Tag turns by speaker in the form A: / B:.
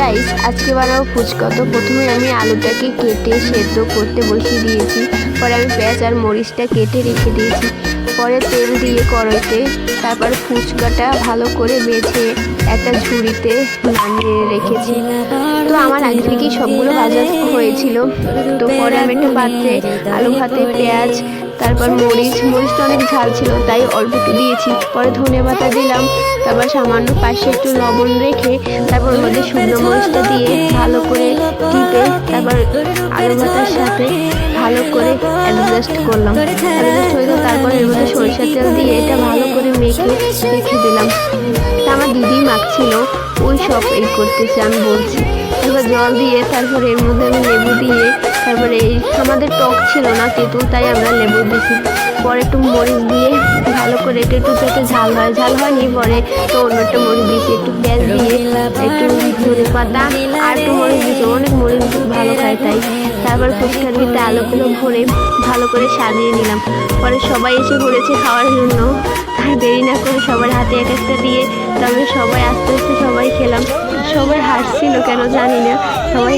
A: Guys, আজকে বানাবো ফুচকা। তো প্রথমে আমি আলুটাকে কেটে সেদ্ধ করতে বসিয়ে দিয়েছি। পরে আমি পেঁয়াজ আর মরিচটা কেটে রেখে দিয়েছি। পরে তেল দিয়ে কড়াইতে, তারপর ফুচকাটা ভালো করে বেছে একটা ঝুড়িতে নামিয়ে রেখেছি। তো আমার আগে থেকেই সবগুলো ভাজা হয়েছিল। তো পরে আমি একটা পাত্রে আলু ভাতে পেঁয়াজ, তারপর মরিচটা অনেক ঝাল ছিল তাই অল্প একটু দিয়েছি। পরে ধনেপাতা দিলাম, তারপর সামান্য পাশে একটু লবণ রেখে তারপর ওর মধ্যে শুকনো মরিচটা দিয়ে ভালো করে টিপে তারপর আলু ভাতার সাথে ভালো করে অ্যাডজাস্ট করলাম। অ্যাডজাস্ট হয়ে গেলে তারপর এর মধ্যে সরিষার তেল দিয়ে এটা ভালো করে মেখে রেখে দিলাম। তা আমার দিদি মাখছিল, ওই সব এই করতেছে আমি বলছি। তারপর জল দিয়ে তারপর এর মধ্যে আমি লেবু দিয়ে তারপরে এই আমাদের টক ছিল না তেঁতুল, তাই আমরা লেবু দিয়েছি। পরে একটু মরিচ দিয়ে ভালো করে এটা একটু যাতে ঝাল হয়নি, পরে তো অন্য একটা মরিচ দিয়েছি, একটু পেঁয়াজ দিয়ে একটু ধনে পাতা আর একটু মরিচ দিয়েছি। অনেক মরিচ ভালো খায় তাই। তারপর ফুচকার ভিতরে আলুগুলো ভরে ভালো করে সাজিয়ে নিলাম। পরে সবাই এসে পড়েছে খাওয়ার জন্য। আর দেরি না করে সবার হাতে এক একটা দিয়ে তারপরে সবাই আস্তে আস্তে সবাই খেলাম। সবাই হাসছিল কেন জানি না, সবাই